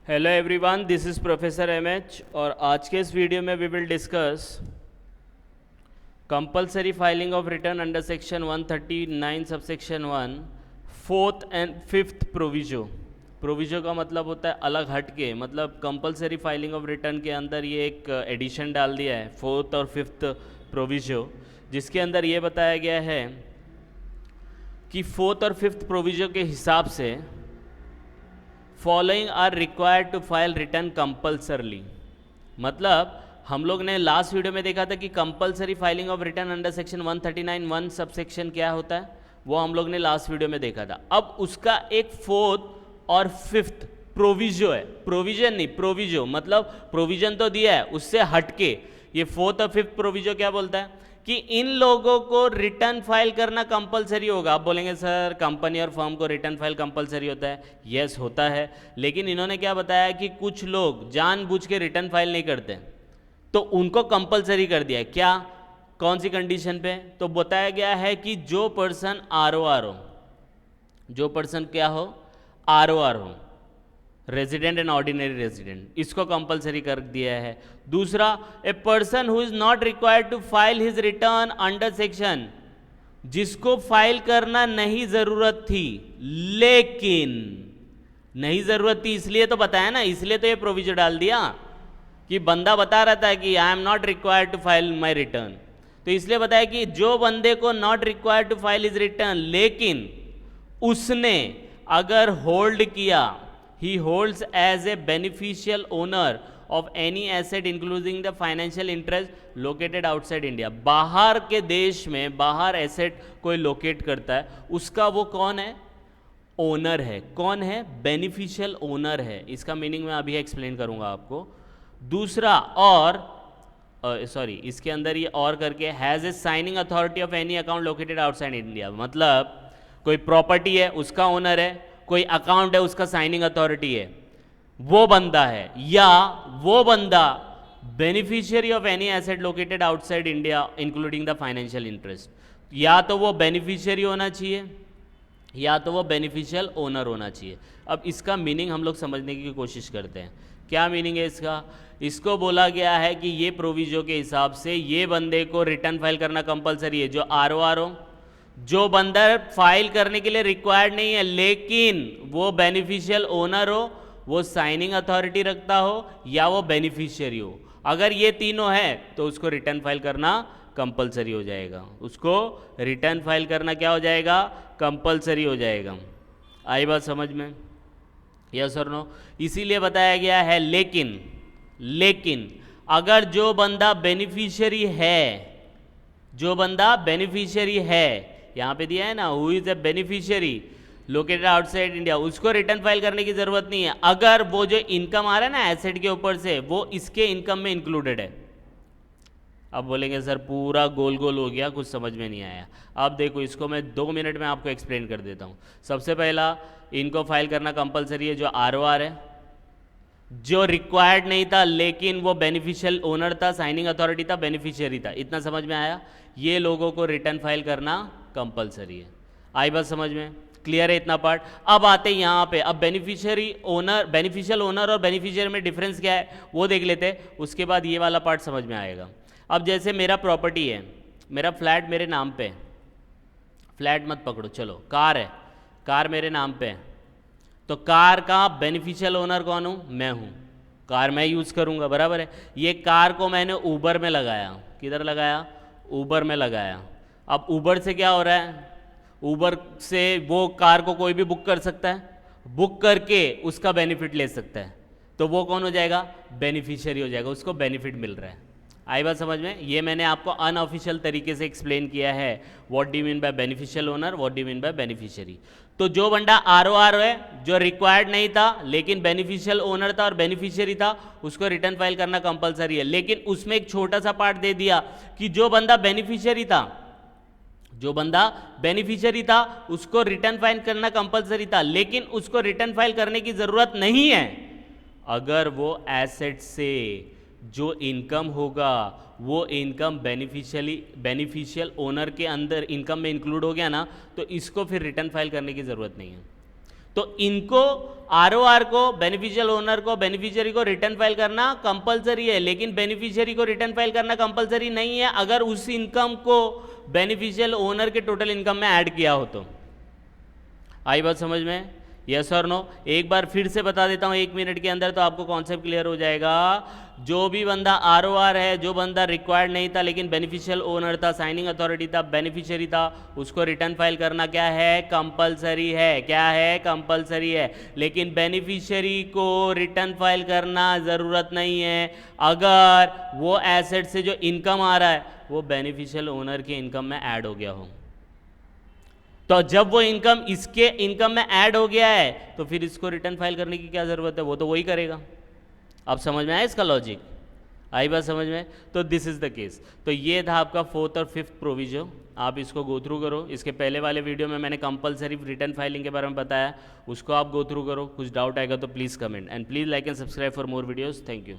Hello everyone, this is professor MH और आज के इस वीडियो में we will discuss compulsory filing of return under section 139 subsection 1 fourth and fifth proviso का मतलब होता है अलग हट के, मतलब कंपलसरी फाइलिंग ऑफ रिटर्न के अंदर ये एक एडिशन डाल दिया है फोर्थ और फिफ्थ प्रोविजो, जिसके अंदर ये बताया गया है कि फोर्थ और फिफ्थ प्रोविजो के हिसाब से following are required to file return compulsorily. मतलब हम लोग ने लास्ट वीडियो में देखा था कि compulsory filing of return under section 139 1 subsection क्या होता है, वो हम लोग ने लास्ट वीडियो में देखा था। अब उसका एक फोर्थ और फिफ्थ प्रोविजो है, प्रोविजन नहीं प्रोविजो, मतलब प्रोविजन तो दिया है, उससे हटके ये फोर्थ और फिफ्थ प्रोविजो क्या बोलता है कि इन लोगों को रिटर्न फाइल करना कंपलसरी होगा। आप बोलेंगे सर कंपनी और फर्म को रिटर्न फाइल कंपलसरी होता है? यस होता है, लेकिन इन्होंने क्या बताया कि कुछ लोग जानबूझ के रिटर्न फाइल नहीं करते, तो उनको कंपलसरी कर दिया है। क्या, कौन सी कंडीशन पे? तो बताया गया है कि जो पर्सन आरओआर हो, जो पर्सन क्या हो, आरओआर हो, रेजिडेंट एंड ऑर्डिनरी रेजिडेंट, इसको कंपलसरी कर दिया है। दूसरा, a person who is not required to file his return under section, जिसको फाइल करना नहीं जरूरत थी, लेकिन नहीं जरूरत थी इसलिए तो बताया ना, इसलिए तो ये प्रोविजन डाल दिया कि बंदा बता रहा था कि I am not required to file my return, तो इसलिए बताया कि जो बंदे को not required to file his return, लेकिन उसने अगर होल्ड किया, he holds as a beneficial owner of any asset including the financial interest located outside India। बाहर के देश में बाहर एसेट कोई लोकेट करता है, उसका वो कौन है? ओनर है। कौन है? बेनिफिशियल ओनर है। इसका मीनिंग मैं अभी एक्सप्लेन करूंगा आपको। दूसरा, और इसके अंदर ये और करके has a signing authority of any account located outside India, मतलब कोई प्रॉपर्टी है उसका ओनर है, कोई अकाउंट है उसका साइनिंग अथॉरिटी है, वो बंदा है, या वो बंदा beneficiary of any asset located outside India including the financial interest. या तो वो बेनिफिशियरी होना चाहिए या तो वो बेनिफिशियल ओनर होना चाहिए। अब इसका मीनिंग हम लोग समझने की कोशिश करते हैं। क्या मीनिंग है इसका? इसको बोला गया है कि ये प्रोविजो के हिसाब से ये बंदे को रिटर्न फाइल करना कंपलसरी है, जो आरओआर हो, जो बंदा फाइल करने के लिए रिक्वायर्ड नहीं है लेकिन वो बेनिफिशियल ओनर हो, वो साइनिंग अथॉरिटी रखता हो, या वो बेनिफिशियरी हो। अगर ये तीनों है तो उसको रिटर्न फाइल करना कंपलसरी हो जाएगा, उसको रिटर्न फाइल करना क्या हो जाएगा? कंपलसरी हो जाएगा। आई बात समझ में? यस और नो? इसीलिए बताया गया है लेकिन अगर जो बंदा बेनिफिशियरी है, जो बंदा बेनिफिशियरी है, यहाँ पे दिया है ना, who is a beneficiary located outside India, उसको रिटर्न फाइल करने की जरूरत नहीं है अगर वो जो इनकम आ रहा है ना एसेट के ऊपर से, वो इसके इनकम में इंक्लूडेड है। अब बोलेंगे सर पूरा गोल गोल हो गया, कुछ समझ में नहीं आया। अब देखो, इसको मैं 2 मिनट में आपको एक्सप्लेन कर देता हूँ। सबसे पहला, इनको फाइल करना कंपलसरी है जो आरओआर है, जो रिक्वायर्ड नहीं था लेकिन वो बेनिफिशियल ओनर था, साइनिंग अथॉरिटी था, बेनिफिशियरी था। इतना समझ में आया? ये लोगों को रिटर्न फाइल करना कंपलसरी है। आई बात समझ में? क्लियर है इतना पार्ट? अब आते हैं यहाँ पे, अब बेनिफिशियल ओनर और बेनिफिशियरी में डिफरेंस क्या है वो देख लेते हैं, उसके बाद ये वाला पार्ट समझ में आएगा। अब जैसे मेरा प्रॉपर्टी है, मेरा फ्लैट मेरे नाम पे, फ्लैट मत पकड़ो, चलो कार है, कार मेरे नाम पे है, तो कार का बेनिफिशियल ओनर कौन हूँ? मैं हूँ। कार मैं यूज़ करूँगा, बराबर है। ये कार को मैंने ऊबर में लगाया, किधर लगाया? ऊबर में लगाया। अब ऊबर से क्या हो रहा है? ऊबर से वो कार को कोई भी बुक कर सकता है, बुक करके उसका बेनिफिट ले सकता है, तो वो कौन हो जाएगा? बेनिफिशियरी हो जाएगा, उसको बेनिफिट मिल रहा है। आई बात समझ में? ये मैंने आपको अनऑफिशियल तरीके से एक्सप्लेन किया है, what do you mean by beneficial owner, what do you mean by beneficiary. तो जो बंदा आरओआर है, जो रिक्वायर्ड नहीं था लेकिन बेनिफिशियल ओनर था और बेनिफिशियरी था, उसको रिटर्न फाइल करना कंपलसरी है। लेकिन उसमें एक छोटा सा पार्ट दे दिया कि जो बंदा बेनिफिशियरी था, जो बंदा बेनिफिशियरी था उसको रिटर्न फाइल करना कंपलसरी था, लेकिन उसको रिटर्न फाइल करने की जरूरत नहीं है अगर वो एसेट से जो इनकम होगा वो इनकम बेनिफिशियल ओनर के अंदर इनकम में इंक्लूड हो गया ना, तो इसको फिर रिटर्न फाइल करने की ज़रूरत नहीं है। तो इनको आरओआर को, बेनिफिशियल ओनर को, बेनिफिशियरी को रिटर्न फाइल करना कंपलसरी है, लेकिन बेनिफिशियरी को रिटर्न फाइल करना कंपलसरी नहीं है अगर उस इनकम को बेनिफिशियल ओनर के टोटल इनकम में ऐड किया हो तो। आई बात समझ में? यस और नो? एक बार फिर से बता देता हूं 1 मिनट के अंदर, तो आपको कॉन्सेप्ट क्लियर हो जाएगा। जो भी बंदा आरओआर है, जो बंदा रिक्वायर्ड नहीं था लेकिन बेनिफिशियल ओनर था, साइनिंग अथॉरिटी था, बेनिफिशियरी था, उसको रिटर्न फाइल करना क्या है? कंपलसरी है। क्या है? कंपलसरी है। लेकिन बेनिफिशियरी को रिटर्न फाइल करना ज़रूरत नहीं है अगर वो एसेट से जो इनकम आ रहा है वो बेनिफिशियल ओनर के इनकम में ऐड हो गया हो। तो जब वो इनकम इसके इनकम में ऐड हो गया है तो फिर इसको रिटर्न फाइल करने की क्या ज़रूरत है? वो तो वही करेगा। अब समझ में आया इसका लॉजिक? आई बात समझ में? तो दिस इज़ द केस। तो ये था आपका 4th और 5th प्रोविजन। आप इसको गो थ्रू करो। इसके पहले वाले वीडियो में मैंने कंपलसरी रिटर्न फाइलिंग के बारे में बताया, उसको आप गो थ्रू करो। कुछ डाउट आएगा तो please comment, and please like and subscribe for more videos. Thank you.